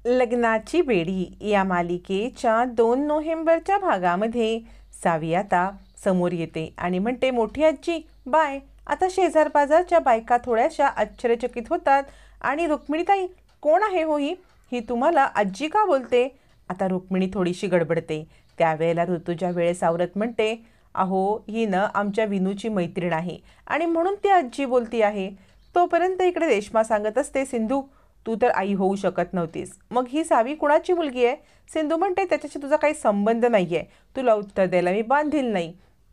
लग्नाची बेडी या मालिकेच्या 2 नोव्हेंबरच्या भागामध्ये सावी आता समोर येते आणि म्हणते, मोठी आजी बाय. आता शेजारपाजारच्या बायका थोड्याशा आश्चर्यचकित होतात आणि रुक्मिणीताई, कोण आहे हो ही? ही तुम्हाला आजी का बोलते? आता रुक्मिणी थोडीशी गडबडते. त्यावेळेला ऋतुजा वेळेस आवरत म्हणते, अहो ही न आमच्या विनूची मैत्रीण आहे आणि म्हणून ती आजी बोलती आहे. तोपर्यंत इकडे रेश्मा सांगत असते, सिंधू तू तर आई होऊ शकत नव्हतीस, मग ही सावी कुणाची मुलगी आहे? सिंधू म्हणते, त्याच्याशी तुझा काही संबंध नाही आहे, तुला उत्तर द्यायला मी बांधील नाही.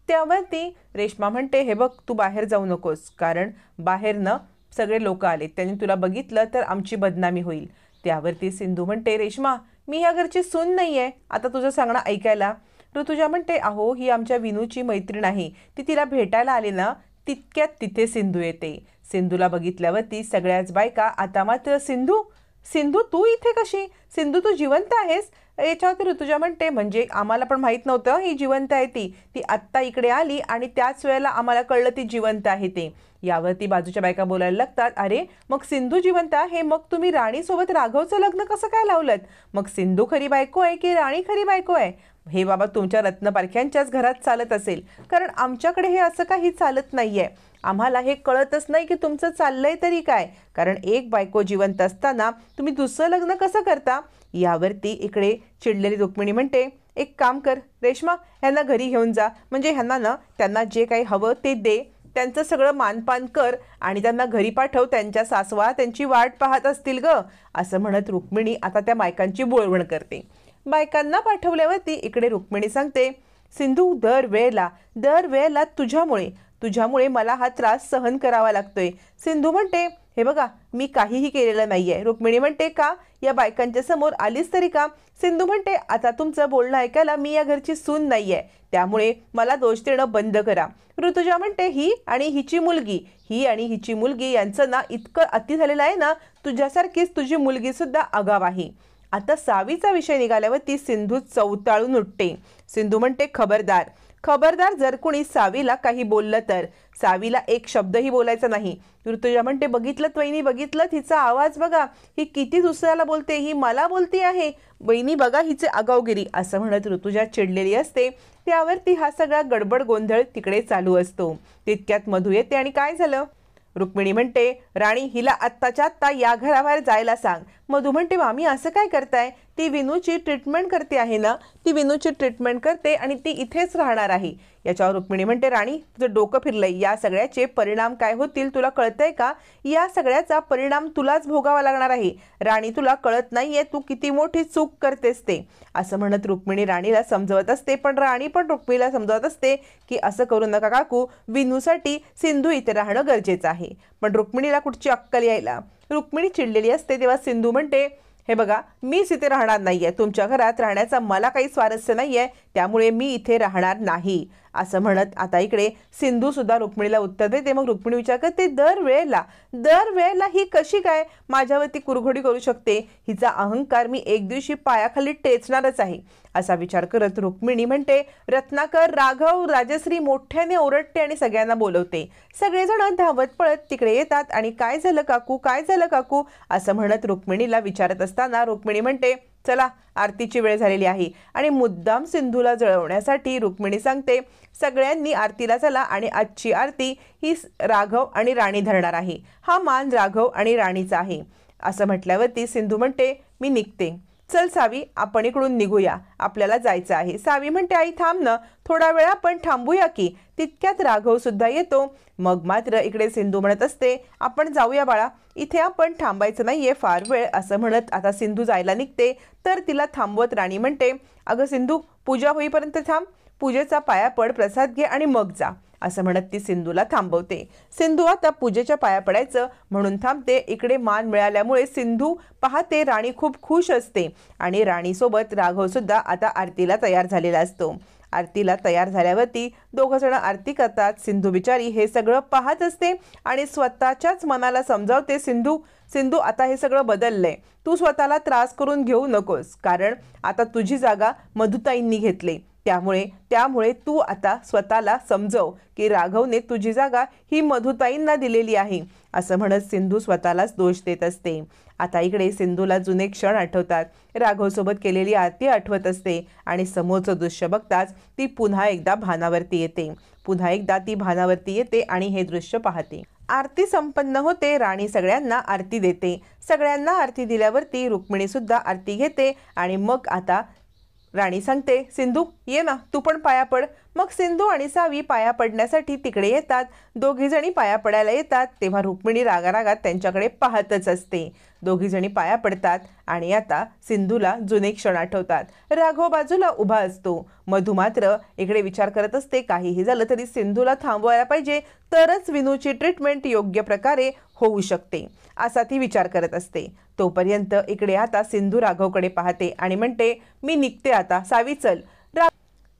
त्यावरती रेश्मा म्हणते, हे बघ तू बाहेर जाऊ नकोस, कारण बाहेर न सगळे लोक आले, त्यांनी तुला बघितलं तर आमची बदनामी होईल. त्यावरती सिंधू म्हणते, रेश्मा मी ह्या घरची सून नाही आहे आता तुझं सांगणं ऐकायला. ऋतुजा म्हणते, अहो ही आमच्या विनूची मैत्रीण आहे, ती तिला भेटायला आली ना तितक्यात तिथे सिंधू येते. सिंधूला बघितल्यावरती सगळ्याच बायका आता मात्र सिंधू सिंधू तू इथे कशी? सिंधू तू जिवंत आहेस? याच्यावरती ऋतुजा म्हणते, म्हणजे आम्हाला पण माहीत नव्हतं ही जिवंत आहे. ती आत्ता इकडे आली आणि त्याच वेळेला आम्हाला कळलं ती जिवंत आहे ते. यावरती बाजूच्या बायका बोलायला लागतात, अरे मग सिंधू जिवंत आहे, मग तुम्ही राणीसोबत राघवचं लग्न कसं काय लावलं? मग सिंधू खरी बायको आहे की राणी खरी बायको आहे? हे बाबा तुमच्या रत्नपारख्यांच्याच घरात चालत असेल, कारण आमच्याकडे हे असं काही चालत नाही आहे. आम्हाला हे कळतच नाही की तुमचं चाललंय तरी काय, कारण एक बायको जिवंत असताना तुम्ही दुसरं लग्न कसं करता? यावरती इकडे चिडलेली रुक्मिणी म्हणते, एक काम कर रेश्मा, ह्यांना घरी घेऊन जा, म्हणजे ह्यांना ना त्यांना जे काही हवं ते दे, त्यांचं सगळं मानपान कर आणि त्यांना घरी पाठव, त्यांच्या सासवा त्यांची वाट पाहत असतील ग. असं म्हणत रुक्मिणी आता त्या बायकांची बोळवण करते. बायकांना पाठवल्यावरती इकडे रुक्मिणी सांगते, सिंधू दरवेळेला तुझ्यामुळे मला हा त्रास सहन करावा लागतोय. सिंधू म्हणते, हे बघा मी काहीही केलेलं नाहीये. रुक्मिणी म्हणते, का? या बायकांच्या समोर आलीस तरी का? सिंधू म्हणते, आता तुमचं बोलणं ऐकायला मी या घरची सून नाहीये, त्यामुळे मला दोष देणं बंद करा. ऋतुजा म्हणते, ही आणि हिची मुलगी यांचं ना इतकं अति झालेलं आहे ना, तुझ्यासारखीच तुझी मुलगी सुद्धा आगाव आहे. आता सावीचा विषय निघाल्यावरती सिंधू चवताळून उठते. सिंधू म्हणते, खबरदार जर कोणी सावीला काही बोललं तर सावीला एक शब्दही बोलायचा नाही. ऋतुजा म्हणते, बघितलं वहिनी, बघितलं हिचा आवाज बघा, ही किती दुसऱ्याला बोलते, ही मला बोलती आहे. वहिनी बघा हिचे आगावगिरी. असं म्हणत ऋतुजा चिडलेली असते. त्यावरती हा सगळा गडबड गोंधळ तिकडे चालू असतो. तितक्यात मधू येते आणि काय झालं? रुक्मिणी म्हणते, राणी हिला आत्ताच्या आत्ता या घराबाहेर जायला सांग. मधू म्हणते, मामी असं काय करताय? ती विनूची ट्रीटमेंट करते आहे ना, ती विनूची ट्रीटमेंट करते आणि ती इथेच राहणार आहे. याच्यावर रुक्मिणी म्हणते, राणी तुझं डोकं फिरलंय, या सगळ्याचे परिणाम काय होतील तुला कळतंय का? या सगळ्याचा परिणाम तुलाच भोगावा लागणार आहे. राणी तुला कळत नाहीये तू किती मोठी चूक करतेस ते. असं म्हणत रुक्मिणी राणीला समजवत असते, पण राणी पण रुक्मिणीला समजवत असते की असं करू नका काकू, विनूसाठी सिंधू इथे राहणं गरजेचं आहे. पण रुक्मिणीला कुठची अक्कल यायला. रुक्मिणी चिडलेली असते. तेव्हा सिंधू म्हणते, हे बघा मीच इथे राहणार नाहीये, तुमच्या घरात राहण्याचा मला काही स्वारस्य नाहीये, त्यामुळे मी इथे राहणार नाही. असं म्हणत आता इकडे सिंधू सुद्धा रुक्मिणीला उत्तर देते. मग रुक्मिणी विचार करते, दरवेळेला ही कशी काय माझ्यावरती कुरघोडी करू शकते? हिचा अहंकार मी एक दिवशी पायाखाली टेचणारच आहे. असा विचार करत रुक्मिणी म्हणते, रत्नाकर, राघव, राजश्री मोठ्याने ओरडते आणि सगळ्यांना बोलवते. सगळेजण धावत पळत तिकडे येतात आणि काय झालं काकू असं म्हणत रुक्मिणीला विचारत असताना रुक्मिणी म्हणते, चला आरतीची वेळ झालेली आहे. आणि मुद्दाम सिंधूला जळवण्यासाठी रुक्मिणी सांगते, सगळ्यांनी आरतीला चला आणि आजची आरती ही राघव आणि राणी धरणार आहे. हा मान राघव आणि राणीचा आहे. असं म्हटल्यावरती सिंधू म्हणते, मी निघते. चल सावी, आपण इकडून निघूया, आपल्याला जायचं आहे. सावी म्हणते, आई थांब ना, थोडा वेळ आपण थांबूया की. तितक्यात राघव सुद्धा येतो. मग मात्र इकडे सिंधू म्हणत असते, आपण जाऊया बाळा, इथे आपण थांबायचं नाहीये फार वेळ. असं म्हणत आता सिंधू जायला निघते. तर तिला थांबवत राणी म्हणते, अगं सिंधू, पूजा होईपर्यंत थांब, पूजेचा पाया पड, प्रसाद घे आणि मग जा. असं म्हणत ती सिंधूला थांबवते. सिंधू आता पूजेच्या पाया पडायचं म्हणून थांबते. इकडे मान मिळाल्यामुळे सिंधू पाहते राणी खूप खुश असते आणि राणीसोबत राघव सुद्धा आता आरतीला तयार झालेला असतो. आरतीला तयार झाल्यावरती दोघं जण आरती करतात. सिंधू बिचारी हे सगळं पाहत असते आणि स्वतःच्याच मनाला समजावते, सिंधू आता हे सगळं बदललंय, तू स्वतःला त्रास करून घेऊ नकोस, कारण आता तुझी जागा मधुताईंनी घेतली. त्यामुळे तू आता स्वतःला समजव की राघवने तुझी जागा ही मधुताईंना दिलेली आहे. असं म्हणत सिंधू स्वतःलाच दोष देत असते. आता इकडे सिंधूला जुने क्षण आठवतात. राघवसोबत केलेली आरती आठवत असते आणि समोरचं दृश्य बघताच ती पुन्हा एकदा भानावरती येते आणि हे दृश्य पाहते. आरती संपन्न होते. राणी सगळ्यांना आरती देते. सगळ्यांना आरती दिल्यावरती रुक्मिणी सुद्धा आरती घेते आणि मग आता राणी सांगते, सिंधू ये ना, तू पण पाया पड. मग सिंधू आणि सावी पाया पडण्यासाठी तिकडे येतात. दोघी जणी पाया पडायला येतात तेव्हा रुक्मिणी रागारागात त्यांच्याकडे पाहतच असते. दोघी जणी पाया पडतात आणि आता सिंधूला जुने क्षण आठवतात. राघव बाजूला उभा असतो. मधू मात्र इकडे विचार करत असते, काहीही झालं तरी सिंधूला थांबवायला पाहिजे, तरच विनूची ट्रीटमेंट योग्य प्रकारे होऊ शकते, असा ती विचार करत असते. तोपर्यंत इकडे आता सिंधू राघवकडे पाहते आणि म्हणते, मी निघते आता, सावी चल.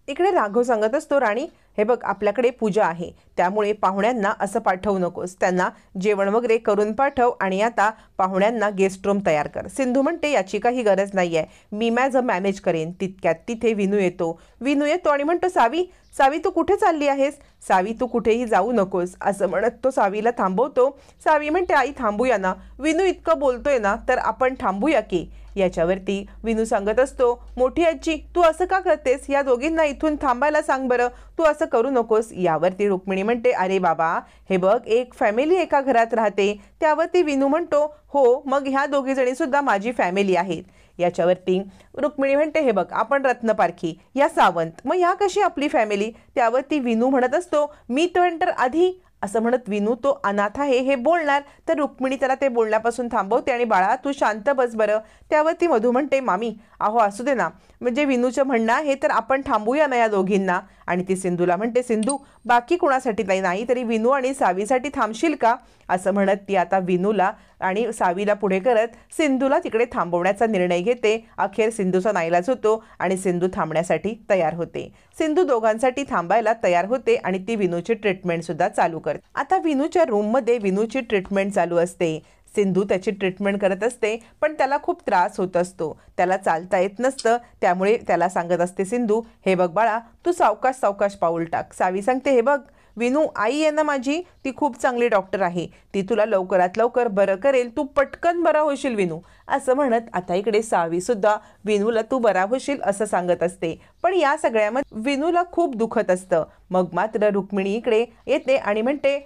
इकडे राघव सांगत असतो, राणी हे बघ, आपल्याकडे पूजा आहे, त्यामुळे पाहुण्यांना असं पाठवू नकोस, त्यांना जेवण वगैरे करून पाठव आणि आता पाहुण्यांना गेस्ट रूम तयार कर. सिंधू म्हणते, याची काही गरज नाही आहे, मी माझं मॅनेज करेन. तितक्यात तिथे विनू येतो आणि म्हणतो, सावी तू कुठे चालली आहेस? सावी तू कुठेही जाऊ नकोस, असं म्हणत तो सावीला थांबवतो. सावी म्हणते, आई थांबूया ना, विनू इतकं बोलतोय ना, तर आपण थांबूया की. याच्यावरती विनू सांगत असतो, मोठी आजी तू असं का करतेस? या दोघींना इथून थांबायला सांग बरं, तू असं करू नकोस. यावरती रुक्मिणी म्हणते, अरे बाबा हे बघ, एक फॅमिली एका घरात राहते. त्यावरती विनू म्हणतो, हो मग ह्या दोघी जणी सुद्धा माझी फॅमिली आहेत. याच्यावरती रुक्मिणी म्हणते, हे बघ, आपण रत्नपारखी, या सावंत, मग ह्या कशी आपली फॅमिली? त्यावरती विनू म्हणत असतो, मी तर आधी, असं म्हणत विनू तो अनाथ आहे हे बोलणार, तर रुक्मिणी त्याला ते बोलण्यापासून थांबवते आणि बाळा तू शांत बस बरं. त्यावरती मधू म्हणते, मामी अहो असू दे ना, म्हणजे विनूचं म्हणणं आहे तर आपण थांबूया ना या दोघींना. आणि ती सिंधूला म्हणते, सिंधू बाकी कुणासाठी नाही तरी विनू आणि सावीसाठी थांबशील का? असं म्हणत ती आता विनूला आणि सावीला पुढे करत सिंधूला तिकडे थांबवण्याचा निर्णय घेते. अखेर सिंधूचा नाईलाज होतो आणि सिंधू थांबण्यासाठी तयार होते. सिंधू दोघांसाठी थांबायला तयार होते आणि ती विनूची ट्रीटमेंट सुद्धा चालू करते. आता विनूच्या रूममध्ये विनूची ट्रीटमेंट चालू असते. सिंधू त्याची ट्रीटमेंट करत असते, पण त्याला खूप त्रास होत असतो, त्याला चालता येत नसतं. त्यामुळे त्याला सांगत असते सिंधू, हे बघ बाळा, तू सावकाश सावकाश पाऊल टाक. सावी सांगते, हे बघ विनू, आई आहे ना माझी, ती खूप चांगली डॉक्टर आहे, ती तुला लवकरात लवकर बरं करेल, तू पटकन बरा होशील विनू. असं म्हणत आता इकडे सावी सुद्धा विनूला तू बरा होशील असं सांगत असते. पण या सगळ्यामध्ये विनूला खूप दुखत असतं. मग मात्र रुक्मिणी इकडे येते आणि म्हणते,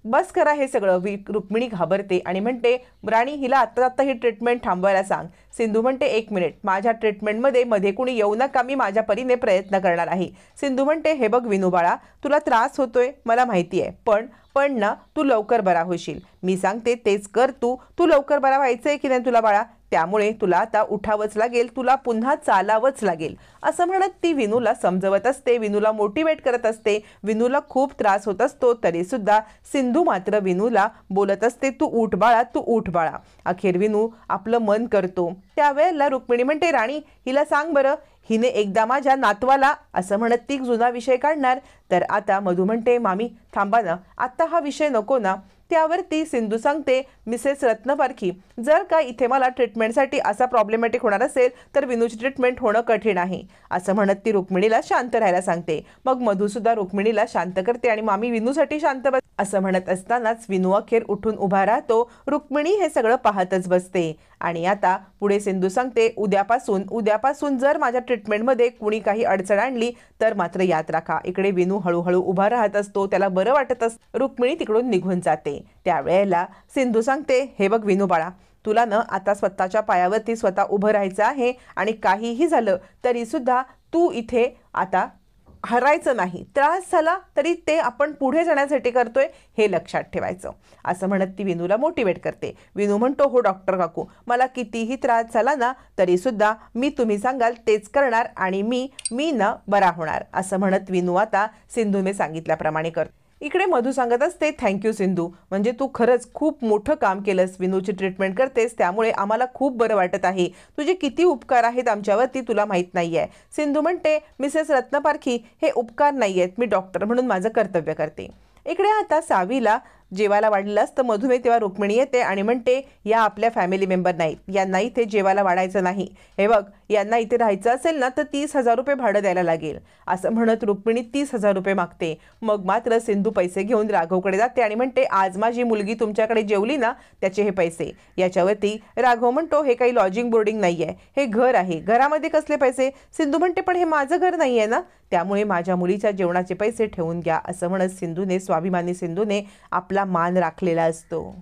बस करा हे सगळं. रुक्मिणी घाबरते आणि म्हणते, राणी हिला आत्ता ही ट्रीटमेंट थांबवायला सांग. सिंधू म्हणते, एक मिनिट, माझ्या ट्रीटमेंटमध्ये कुणी येऊ नका, मी माझ्या परीने प्रयत्न करणार आहे. सिंधू म्हणते, हे बघ विनू बाळा, तुला त्रास होतोय मला माहिती आहे, पण ना तू लवकर बरा होशील, मी सांगते तेच कर. तू लवकर बरा व्हायचंय की नाही तुला बाळा, त्यामुळे तुला आता उठावंच लागेल, तुला पुन्हा चालावंच लागेल. असं म्हणत ती विनूला समजवत असते, विनूला मोटिवेट करत असते. विनूला खूप त्रास होत असतो तरी सुद्धा सिंधू मात्र विनूला बोलत असते, तू उठ बाळा, तू उठ बाळा. अखेर विनू आपलं मन करतो. त्यावेळेला रुक्मिणी म्हणते, राणी हिला सांग बरं, हिने एकदा माझ्या नातवाला, असं म्हणत ती जुना विषय काढणार. तर आता मधू म्हणते, मामी थांबा ना, आत्ता हा विषय नको ना. त्यावरती सिंधू सांगते, मिसेस रत्नपारखी, जर का इथे मला ट्रीटमेंटसाठी असा प्रॉब्लेमॅटिक होणार असेल तर विनूची ट्रीटमेंट होणं कठीण आहे. असं म्हणत ती रुक्मिणीला शांत राहायला सांगते. मग मधू सुद्धा रुक्मिणीला शांत करते आणि मामी विनूसाठी शांत बस, असं म्हणत असतानाच विनू अखेर उठून उभा राहतो. रुक्मिणी हे सगळं पाहतच बसते. आणि आता पुढे सिंधू सांगते, उद्यापासून जर माझ्या ट्रीटमेंटमध्ये कुणी काही अडचण आणली तर मात्र याद राखा. इकडे विनू हळूहळू उभा राहत असतो, त्याला बरं वाटत असतं. रुक्मिणी तिकडून निघून जाते. त्यावेळेला सिंधू सांगते, हे बघ विनू बाळा, तुला ना आता स्वतःच्या पायावरती स्वतः उभं राहायचं आहे आणि काहीही झालं तरी सुद्धा तू इथे आता हरायचं नाही. त्रास झाला तरी ते आपण पुढे जाण्यासाठी करतोय हे लक्षात ठेवायचं. असं म्हणत ती विनूला मोटिवेट करते. विनू म्हणतो, हो डॉक्टर काकू, मला कितीही त्रास झाला ना तरी सुद्धा मी तुम्ही सांगाल तेच करणार आणि मी ना बरा होणार. असं म्हणत विनू आता सिंधूने सांगितल्याप्रमाणे करतो. इकडे मधू सांगत असते, थँक्यू सिंधू, म्हणजे तू खरंच खूप मोठं काम केलंस, विनूची ट्रीटमेंट करतेस त्यामुळे आम्हाला खूप बरं वाटत आहे. तुझे किती उपकार आहेत आमच्यावरती तुला माहीत नाही आहे. सिंधू म्हणते, मिसेस रत्नपारखी, हे उपकार नाही आहेत, मी डॉक्टर म्हणून माझं कर्तव्य करते. इकडे आता सावीला जेवायला वाढलेलं असतं मधूने, तेव्हा रुक्मिणी येते आणि म्हणते, या आपल्या फॅमिली मेंबर नाहीत, यांना इथे जेवायला वाढायचं नाही. हे बघ, यांना इथे राहायचं असेल ना तर 30,000 रुपये भाडं द्यायला लागेल, असं म्हणत रुक्मिणी 30,000 रुपये मागते. मग मात्र सिंधू पैसे घेऊन राघवकडे जाते आणि म्हणते, आज माझी मुलगी तुमच्याकडे जेवली ना त्याचे हे पैसे. याच्यावरती राघव म्हणतो, हे काही लॉजिंग बोर्डिंग नाही आहे, हे घर आहे, घरामध्ये कसले पैसे. सिंधू म्हणते, पण हे माझं घर नाही आहे ना, त्यामुळे माझ्या मुलीच्या जेवणाचे पैसे ठेवून घ्या, असं म्हणत स्वाभिमानी सिंधूने आपला मान राखलेला असतो.